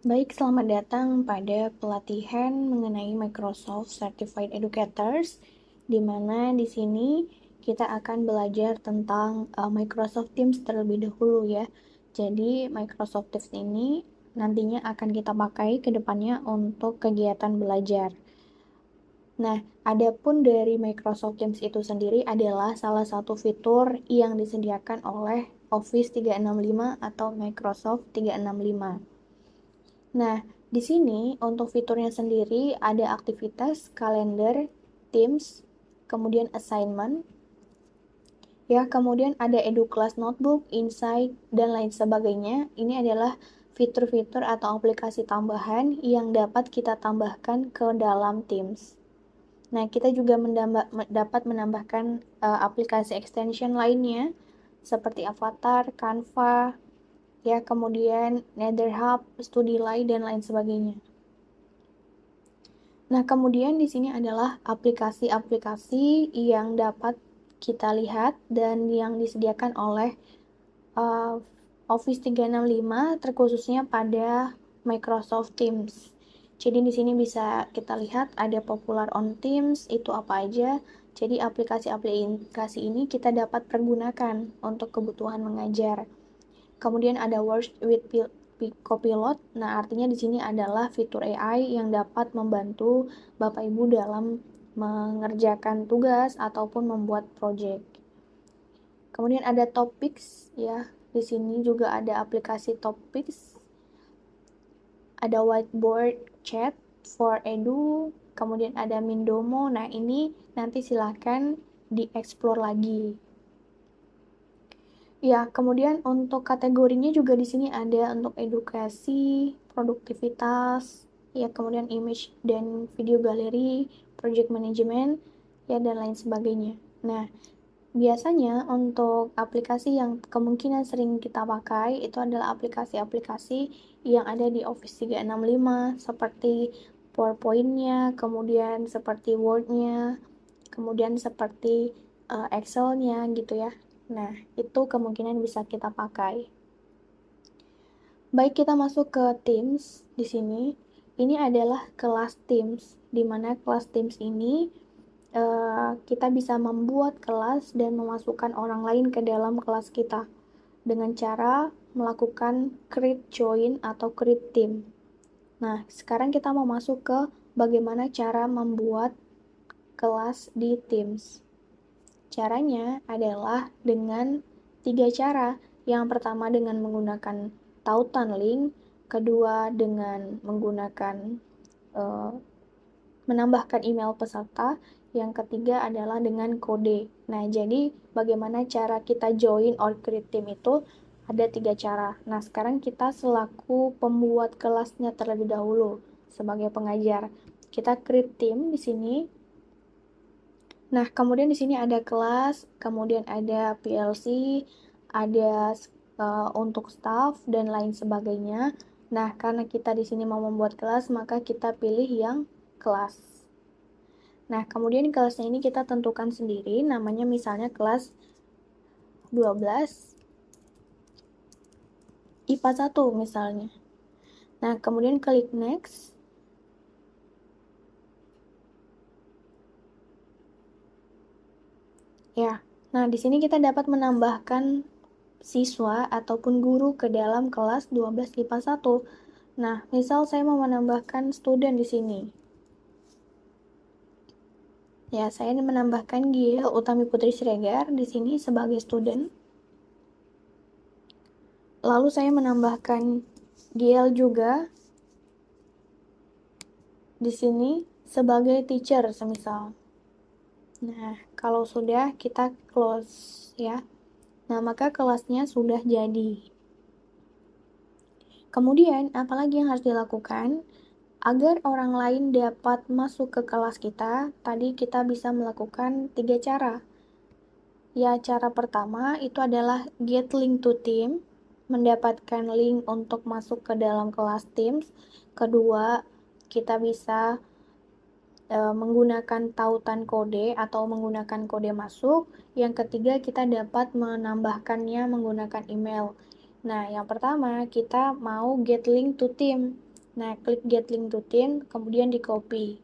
Baik, selamat datang pada pelatihan mengenai Microsoft Certified Educators, di mana di sini kita akan belajar tentang Microsoft Teams terlebih dahulu ya. Jadi Microsoft Teams ini nantinya akan kita pakai ke depannya untuk kegiatan belajar. Nah, adapun dari Microsoft Teams itu sendiri adalah salah satu fitur yang disediakan oleh Office 365 atau Microsoft 365. Nah, di sini untuk fiturnya sendiri ada aktivitas, kalender, Teams, kemudian assignment, ya, kemudian ada EduClass Notebook, Insight, dan lain sebagainya. Ini adalah fitur-fitur atau aplikasi tambahan yang dapat kita tambahkan ke dalam Teams. Nah, kita juga dapat menambahkan aplikasi extension lainnya seperti Avatar, Canva, ya, kemudian NetherHub, StudyLight, dan lain sebagainya. Nah, kemudian di sini adalah aplikasi-aplikasi yang dapat kita lihat dan yang disediakan oleh uh, Office 365 terkhususnya pada Microsoft Teams. Jadi di sini bisa kita lihat ada Popular on Teams, itu apa aja. Jadi aplikasi-aplikasi ini kita dapat pergunakan untuk kebutuhan mengajar. Kemudian ada Words with Copilot. Nah, artinya di sini adalah fitur AI yang dapat membantu Bapak Ibu dalam mengerjakan tugas ataupun membuat project. Kemudian ada Topics ya. Di sini juga ada aplikasi Topics. Ada Whiteboard Chat for Edu, kemudian ada Mindomo. Nah, ini nanti silahkan dieksplor lagi. Ya, kemudian untuk kategorinya juga di sini ada untuk edukasi, produktivitas, ya, kemudian image dan video galeri, project management, ya, dan lain sebagainya. Nah, biasanya untuk aplikasi yang kemungkinan sering kita pakai itu adalah aplikasi-aplikasi yang ada di Office 365 seperti PowerPoint-nya, kemudian seperti Word-nya, kemudian seperti Excel-nya gitu ya. Nah, itu kemungkinan bisa kita pakai. Baik, kita masuk ke Teams di sini. Ini adalah kelas Teams, di mana kelas Teams ini kita bisa membuat kelas dan memasukkan orang lain ke dalam kelas kita dengan cara melakukan create join atau create team. Nah, sekarang kita mau masuk ke bagaimana cara membuat kelas di Teams. Caranya adalah dengan 3 cara. Yang pertama dengan menggunakan tautan link, kedua dengan menggunakan uh, menambahkan email peserta, yang ketiga adalah dengan kode. Nah, jadi bagaimana cara kita join or create team itu ada 3 cara. Nah, sekarang kita selaku pembuat kelasnya terlebih dahulu sebagai pengajar. Kita create team di sini. Nah, kemudian di sini ada kelas, kemudian ada PLC, ada untuk staff dan lain sebagainya. Nah, karena kita di sini mau membuat kelas, maka kita pilih yang kelas. Nah, kemudian kelasnya ini kita tentukan sendiri, namanya misalnya kelas 12 IPA 1 misalnya. Nah, kemudian klik next. Ya, nah di sini kita dapat menambahkan siswa ataupun guru ke dalam kelas 12 IPA 1. Nah, misal saya mau menambahkan student di sini. Ya, saya menambahkan Giel Utami Putri Siregar di sini sebagai student. Lalu saya menambahkan Giel juga di sini sebagai teacher semisal. Nah, kalau sudah kita close ya. Nah, maka kelasnya sudah jadi. Kemudian, apalagi yang harus dilakukan? Agar orang lain dapat masuk ke kelas kita, tadi kita bisa melakukan 3 cara. Ya, cara pertama itu adalah get link to team, mendapatkan link untuk masuk ke dalam kelas Teams. Kedua, kita bisa menggunakan tautan kode atau menggunakan kode masuk. Yang ketiga, kita dapat menambahkannya menggunakan email. Nah, yang pertama, kita mau get link to team. Nah, klik get link to team, kemudian di copy.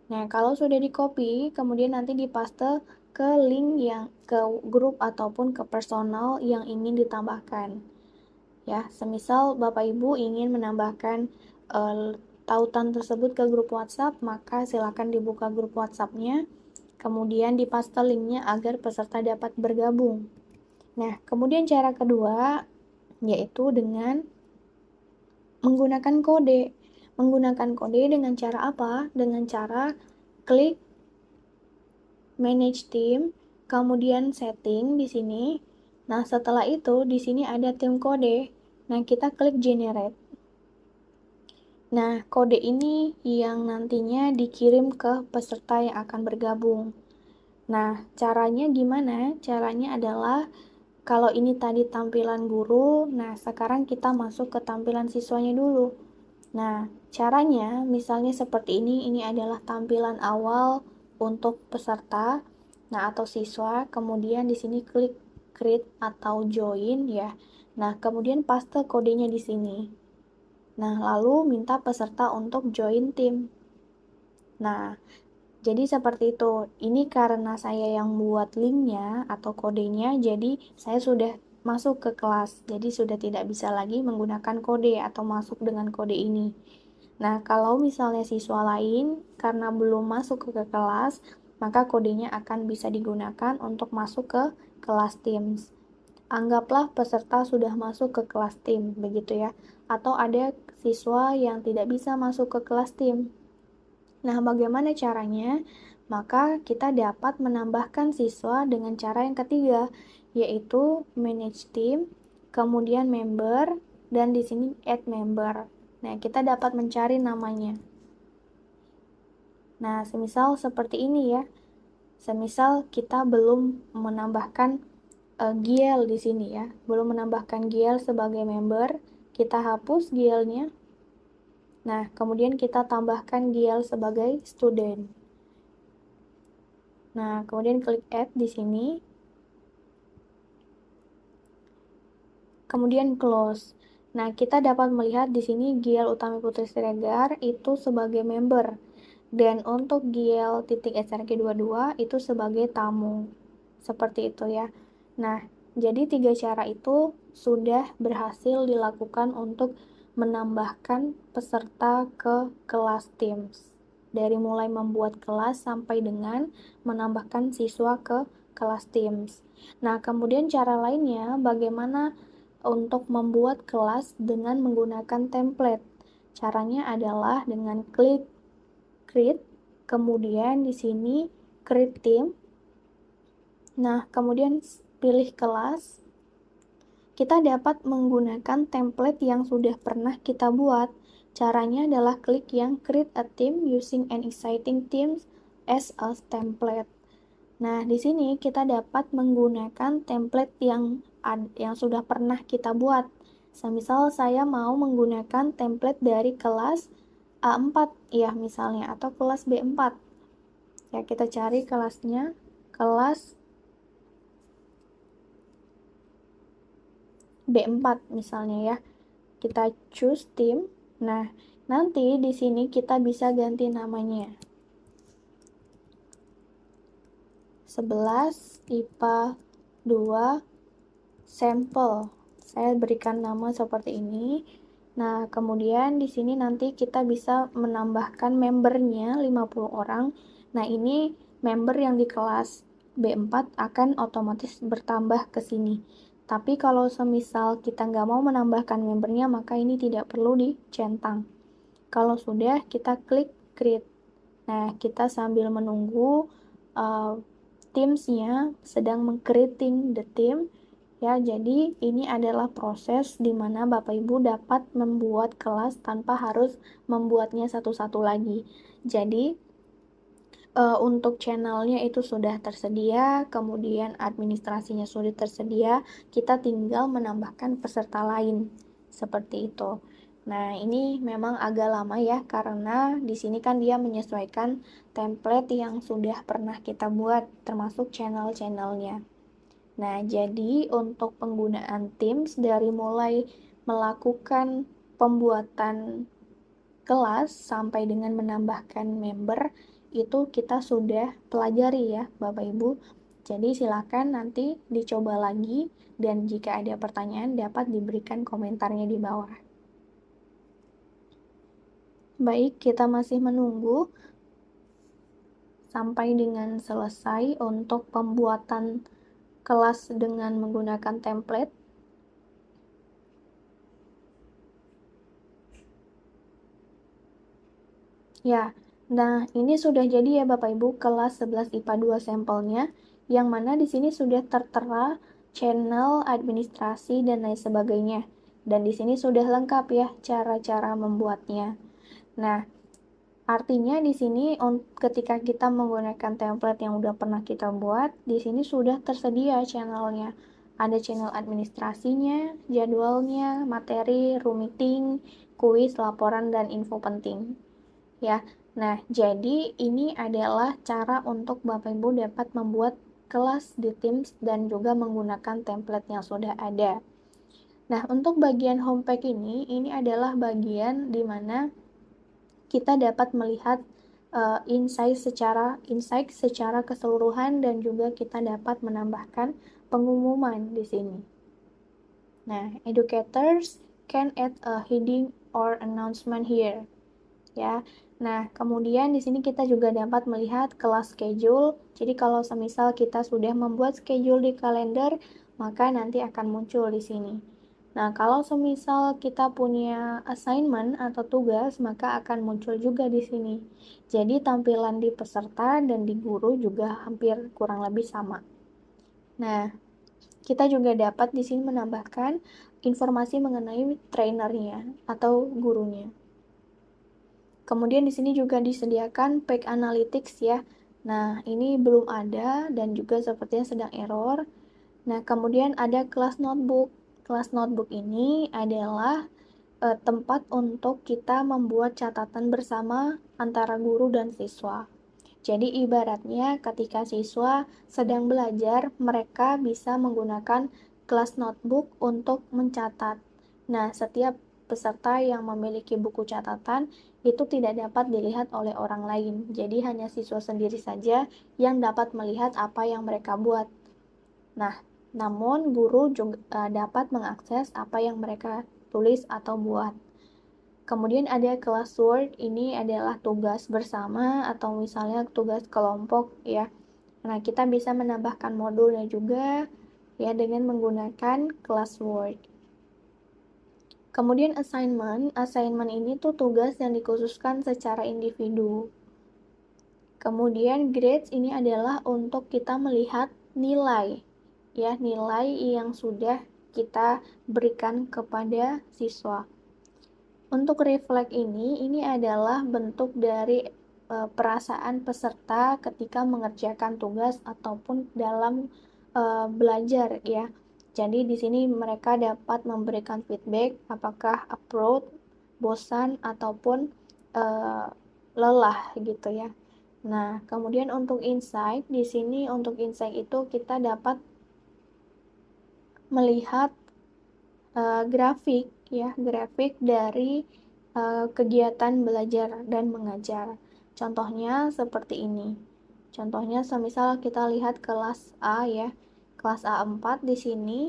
Nah, kalau sudah di copy, kemudian nanti dipaste ke link yang ke grup ataupun ke personal yang ingin ditambahkan. Ya, semisal Bapak Ibu ingin menambahkan tautan tersebut ke grup WhatsApp, maka silakan dibuka grup WhatsApp-nya, kemudian dipaste linknya agar peserta dapat bergabung. Nah, kemudian cara kedua yaitu dengan menggunakan kode. Menggunakan kode dengan cara apa? Dengan cara klik manage team, kemudian setting di sini. Nah, setelah itu di sini ada tim kode. Nah, kita klik generate. Nah, kode ini yang nantinya dikirim ke peserta yang akan bergabung. Nah, caranya gimana? Caranya adalah kalau ini tadi tampilan guru, nah sekarang kita masuk ke tampilan siswanya dulu. Nah, caranya misalnya seperti ini adalah tampilan awal untuk peserta, nah atau siswa, kemudian di sini klik create atau join ya. Nah, kemudian paste kodenya di sini. Nah, lalu minta peserta untuk join tim. Nah, jadi seperti itu. Ini karena saya yang buat linknya atau kodenya, jadi saya sudah masuk ke kelas. Jadi sudah tidak bisa lagi menggunakan kode atau masuk dengan kode ini. Nah, kalau misalnya siswa lain karena belum masuk ke kelas, maka kodenya akan bisa digunakan untuk masuk ke kelas Teams. Anggaplah peserta sudah masuk ke kelas tim, begitu ya. Atau ada siswa yang tidak bisa masuk ke kelas tim. Nah, bagaimana caranya? Maka kita dapat menambahkan siswa dengan cara yang ketiga, yaitu manage team, kemudian member, dan di sini add member. Nah, kita dapat mencari namanya. Nah, semisal seperti ini ya. Semisal kita belum menambahkan GL di sini ya, belum menambahkan GL sebagai member, kita hapus GL-nya. Nah, kemudian kita tambahkan GL sebagai student. Nah, kemudian klik add di sini. Kemudian close. Nah, kita dapat melihat di sini GL Utami Putri Siregar itu sebagai member. Dan untuk GL titik SRG 22 itu sebagai tamu. Seperti itu ya. Nah, jadi 3 cara itu sudah berhasil dilakukan untuk menambahkan peserta ke kelas Teams. Dari mulai membuat kelas sampai dengan menambahkan siswa ke kelas Teams. Nah, kemudian cara lainnya bagaimana untuk membuat kelas dengan menggunakan template. Caranya adalah dengan klik create, kemudian di sini create team. Nah, kemudian pilih kelas. Kita dapat menggunakan template yang sudah pernah kita buat. Caranya adalah klik yang create a team using an exciting team as a template. Nah, di sini kita dapat menggunakan template yang sudah pernah kita buat. Semisal saya mau menggunakan template dari kelas A4 ya misalnya atau kelas B4. Ya, kita cari kelasnya, kelas B4 misalnya ya. Kita choose team. Nah, nanti di sini kita bisa ganti namanya. 11 IPA 2 sampel. Saya berikan nama seperti ini. Nah, kemudian di sini nanti kita bisa menambahkan membernya 50 orang. Nah, ini member yang di kelas B4 akan otomatis bertambah ke sini. Tapi kalau semisal kita nggak mau menambahkan membernya, maka ini tidak perlu dicentang. Kalau sudah, kita klik create. Nah, kita sambil menunggu Teams-nya sedang meng-creating the team. Ya, jadi ini adalah proses di mana Bapak Ibu dapat membuat kelas tanpa harus membuatnya satu-satu lagi. Jadi, untuk channelnya itu sudah tersedia, kemudian administrasinya sudah tersedia, kita tinggal menambahkan peserta lain. Seperti itu. Nah, ini memang agak lama ya, karena di sini kan dia menyesuaikan template yang sudah pernah kita buat, termasuk channel-channelnya. Nah, jadi untuk penggunaan Teams dari mulai melakukan pembuatan kelas sampai dengan menambahkan member itu kita sudah pelajari ya Bapak Ibu. Jadi silakan nanti dicoba lagi dan jika ada pertanyaan dapat diberikan komentarnya di bawah. Baik, kita masih menunggu sampai dengan selesai untuk pembuatan kelas dengan menggunakan template. Ya, nah ini sudah jadi ya Bapak Ibu kelas 11 IPA 2 sampelnya, yang mana di sini sudah tertera channel, administrasi, dan lain sebagainya. Dan di sini sudah lengkap ya cara-cara membuatnya. Nah, artinya di sini ketika kita menggunakan template yang udah pernah kita buat, di sini sudah tersedia channelnya. Ada channel administrasinya, jadwalnya, materi, room meeting, kuis, laporan, dan info penting. Ya, nah jadi ini adalah cara untuk Bapak Ibu dapat membuat kelas di Teams dan juga menggunakan template yang sudah ada. Nah, untuk bagian homepage ini adalah bagian di mana kita dapat melihat insight secara keseluruhan dan juga kita dapat menambahkan pengumuman di sini. Nah, educators can add a heading or announcement here. Ya. Nah, kemudian di sini kita juga dapat melihat kelas schedule. Jadi kalau semisal kita sudah membuat schedule di kalender, maka nanti akan muncul di sini. Nah, kalau semisal kita punya assignment atau tugas, maka akan muncul juga di sini. Jadi tampilan di peserta dan di guru juga hampir kurang lebih sama. Nah, kita juga dapat di sini menambahkan informasi mengenai trainernya atau gurunya. Kemudian di sini juga disediakan Page Analytics ya. Nah, ini belum ada dan juga sepertinya sedang error. Nah, kemudian ada kelas notebook. Kelas notebook ini adalah tempat untuk kita membuat catatan bersama antara guru dan siswa. Jadi ibaratnya ketika siswa sedang belajar, mereka bisa menggunakan kelas notebook untuk mencatat. Nah, setiap peserta yang memiliki buku catatan itu tidak dapat dilihat oleh orang lain. Jadi hanya siswa sendiri saja yang dapat melihat apa yang mereka buat. Nah, namun guru juga dapat mengakses apa yang mereka tulis atau buat. Kemudian ada classwork, ini adalah tugas bersama atau misalnya tugas kelompok ya. Nah, kita bisa menambahkan modulnya juga ya dengan menggunakan classwork. Kemudian assignment ini tuh tugas yang dikhususkan secara individu. Kemudian grades ini adalah untuk kita melihat nilai ya, nilai yang sudah kita berikan kepada siswa. Untuk reflect ini adalah bentuk dari perasaan peserta ketika mengerjakan tugas ataupun dalam belajar ya. Jadi di sini mereka dapat memberikan feedback apakah approach, bosan ataupun lelah gitu ya. Nah, kemudian untuk insight di sini untuk insight itu kita dapat melihat grafik ya, grafik dari kegiatan belajar dan mengajar. Contohnya seperti ini. Contohnya semisal kita lihat kelas A ya. Kelas A4 di sini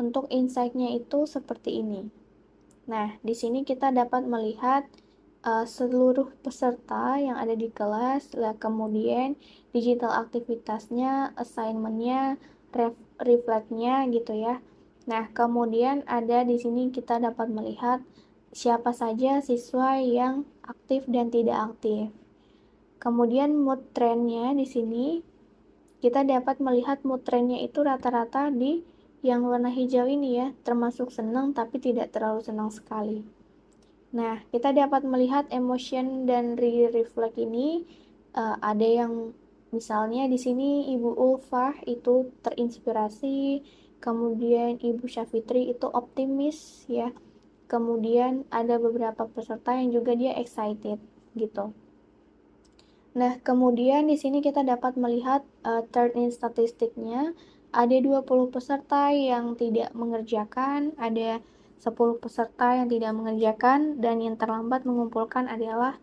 untuk insight-nya itu seperti ini. Nah, di sini kita dapat melihat seluruh peserta yang ada di kelas, kemudian digital aktivitasnya, assignment-nya, reflect-nya gitu ya. Nah, kemudian ada di sini kita dapat melihat siapa saja siswa yang aktif dan tidak aktif. Kemudian mood trend-nya di sini kita dapat melihat mood trend-nya itu rata-rata di yang warna hijau ini ya, termasuk senang tapi tidak terlalu senang sekali. Nah, kita dapat melihat emotion dan reflect ini ada yang misalnya di sini Ibu Ulfah itu terinspirasi, kemudian Ibu Syafitri itu optimis ya. Kemudian ada beberapa peserta yang juga dia excited gitu. Nah, kemudian di sini kita dapat melihat turn in statistiknya. Ada 20 peserta yang tidak mengerjakan, ada 10 peserta yang tidak mengerjakan, dan yang terlambat mengumpulkan adalah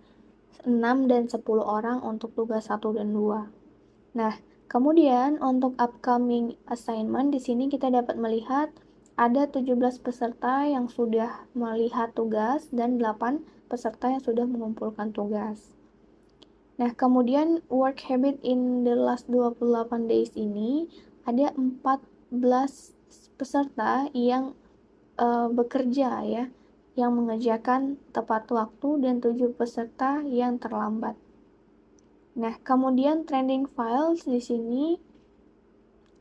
6 dan 10 orang untuk tugas 1 dan 2. Nah, kemudian untuk upcoming assignment di sini kita dapat melihat ada 17 peserta yang sudah melihat tugas dan 8 peserta yang sudah mengumpulkan tugas. Nah, kemudian work habit in the last 28 days ini ada 14 peserta yang bekerja ya, yang mengerjakan tepat waktu, dan 7 peserta yang terlambat. Nah, kemudian trending files di sini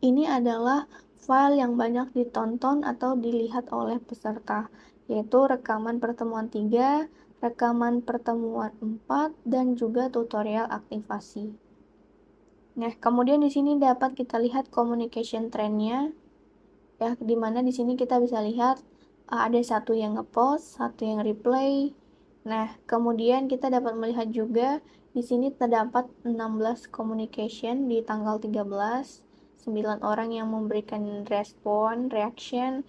ini adalah file yang banyak ditonton atau dilihat oleh peserta, yaitu rekaman pertemuan 3, rekaman pertemuan 4, dan juga tutorial aktivasi. Nah, kemudian di sini dapat kita lihat communication trend-nya, ya, di mana di sini kita bisa lihat ada satu yang ngepost, satu yang reply. Nah, kemudian kita dapat melihat juga di sini terdapat 16 communication di tanggal 13, 9 orang yang memberikan respon, reaction,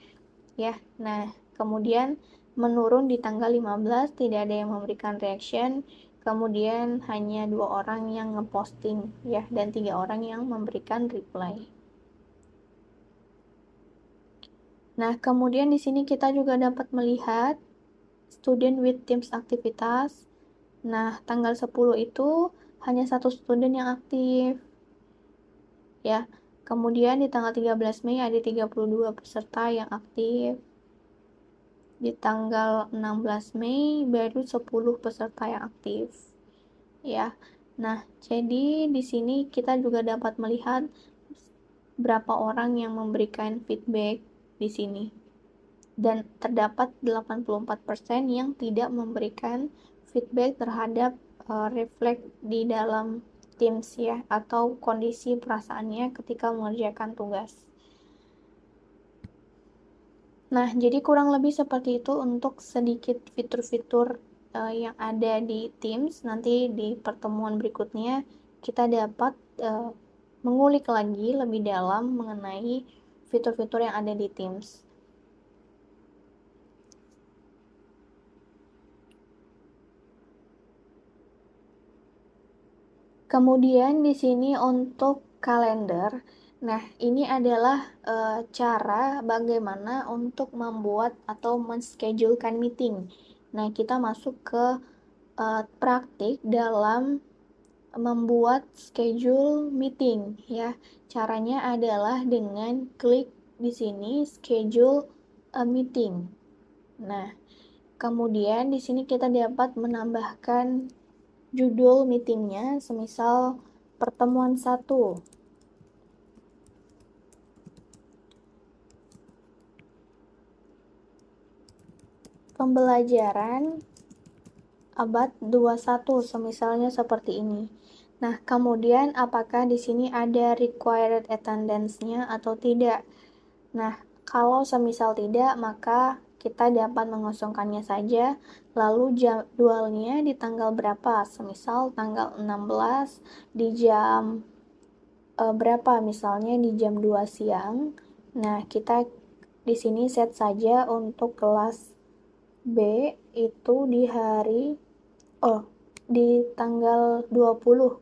ya. Nah, kemudian menurun di tanggal 15, tidak ada yang memberikan reaction. Kemudian hanya 2 orang yang ngeposting, ya, dan 3 orang yang memberikan reply. Nah, kemudian di sini kita juga dapat melihat student with teams aktivitas. Nah, tanggal 10 itu hanya satu student yang aktif, ya. Kemudian di tanggal 13 Mei ada 32 peserta yang aktif. Di tanggal 16 Mei baru 10 peserta yang aktif, ya. Nah, jadi di sini kita juga dapat melihat berapa orang yang memberikan feedback di sini. Dan terdapat 84% yang tidak memberikan feedback terhadap refleks di dalam Teams, ya, atau kondisi perasaannya ketika mengerjakan tugas. Nah, jadi kurang lebih seperti itu untuk sedikit fitur-fitur yang ada di Teams. Nanti di pertemuan berikutnya kita dapat mengulik lagi lebih dalam mengenai fitur-fitur yang ada di Teams. Kemudian di sini untuk kalender. Nah, ini adalah cara bagaimana untuk membuat atau menschedulekan meeting. Nah, kita masuk ke praktik dalam membuat schedule meeting, ya. Caranya adalah dengan klik di sini schedule a meeting. Nah, kemudian di sini kita dapat menambahkan judul meetingnya, semisal pertemuan 1, pembelajaran abad 21, semisalnya seperti ini. Nah, kemudian apakah di sini ada required attendance-nya atau tidak? Nah, kalau semisal tidak, maka kita dapat mengosongkannya saja. Lalu jadwalnya di tanggal berapa? Semisal tanggal 16 di jam berapa, misalnya di jam 2 siang. Nah, kita di sini set saja untuk kelas B itu di tanggal 20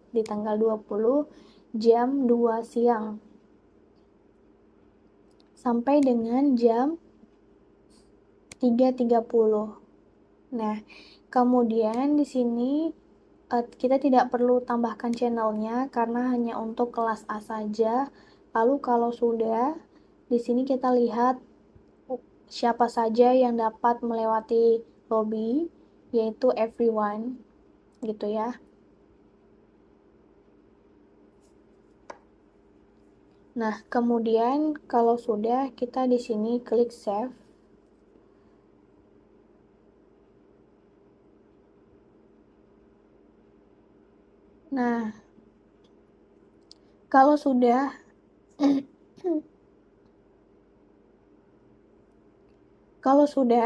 jam 2 siang sampai dengan jam 3.30. Nah, kemudian di sini kita tidak perlu tambahkan channelnya karena hanya untuk kelas A saja. Lalu kalau sudah, di sini kita lihat siapa saja yang dapat melewati lobby, yaitu everyone, gitu ya. Nah, kemudian kalau sudah, kita di sini klik save. Nah, kalau sudah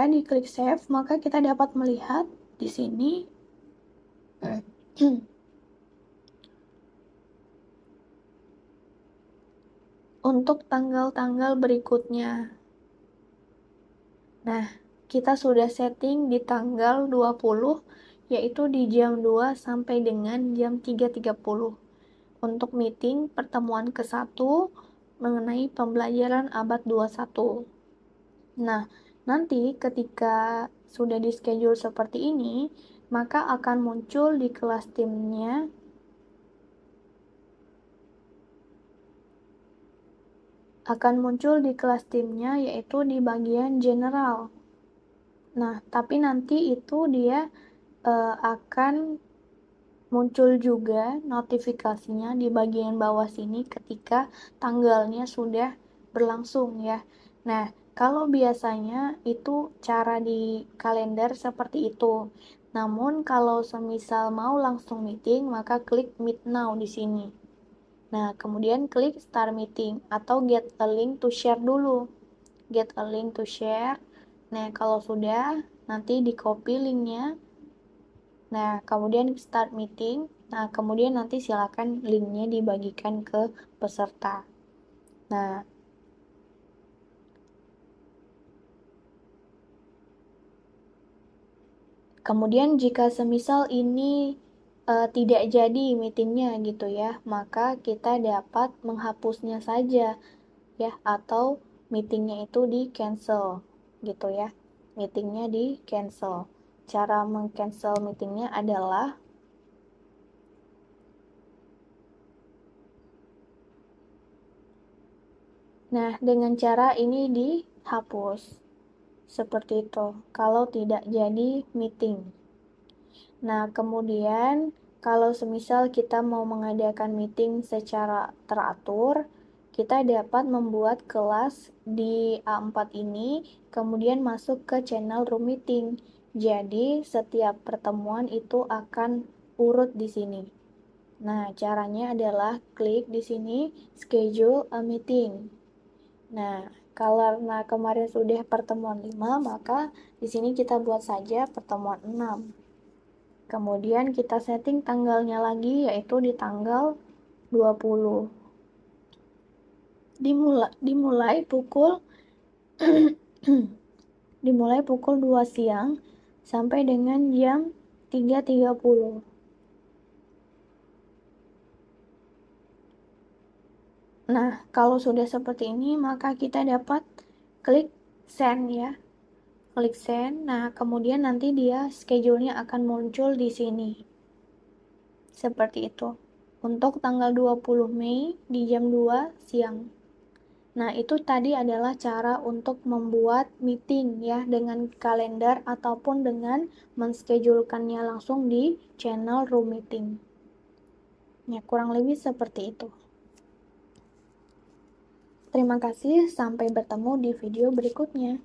diklik save, maka kita dapat melihat di sini untuk tanggal-tanggal berikutnya. Nah, kita sudah setting di tanggal 20, yaitu di jam 2 sampai dengan jam 3.30 untuk meeting pertemuan ke-1 mengenai pembelajaran abad 21. Nah, nanti ketika sudah di schedule seperti ini, maka akan muncul di kelas timnya yaitu di bagian general. Nah, tapi nanti itu dia akan muncul juga notifikasinya di bagian bawah sini ketika tanggalnya sudah berlangsung ya. Nah, kalau biasanya itu cara di kalender seperti itu. Namun kalau semisal mau langsung meeting, maka klik Meet Now di sini. Nah, kemudian klik Start Meeting atau Get a Link to Share dulu. Get a Link to Share. Nah, kalau sudah, nanti di copy linknya. Nah, kemudian Start Meeting. Nah, kemudian nanti silakan linknya dibagikan ke peserta. Nah, kemudian jika semisal ini tidak jadi meetingnya gitu ya, maka kita dapat menghapusnya saja ya, atau meetingnya itu di cancel gitu ya. Meetingnya di cancel. Cara meng-cancel meetingnya adalah dengan cara ini dihapus. Seperti itu, kalau tidak jadi meeting. Nah, kemudian kalau semisal kita mau mengadakan meeting secara teratur, kita dapat membuat kelas di A4 ini, kemudian masuk ke channel room meeting. Jadi, setiap pertemuan itu akan urut di sini. Nah, caranya adalah klik di sini, schedule a meeting. Nah, karena kemarin sudah pertemuan 5, maka di sini kita buat saja pertemuan 6. Kemudian kita setting tanggalnya lagi, yaitu di tanggal 20. Dimulai pukul dimulai pukul 2 siang sampai dengan jam 3.30. Nah, kalau sudah seperti ini, maka kita dapat klik send ya. Klik send. Nah, kemudian nanti dia schedule-nya akan muncul di sini. Seperti itu. Untuk tanggal 20 Mei di jam 2 siang. Nah, itu tadi adalah cara untuk membuat meeting ya dengan kalender ataupun dengan menschedulekannya langsung di channel room meeting. Ya, kurang lebih seperti itu. Terima kasih, sampai bertemu di video berikutnya.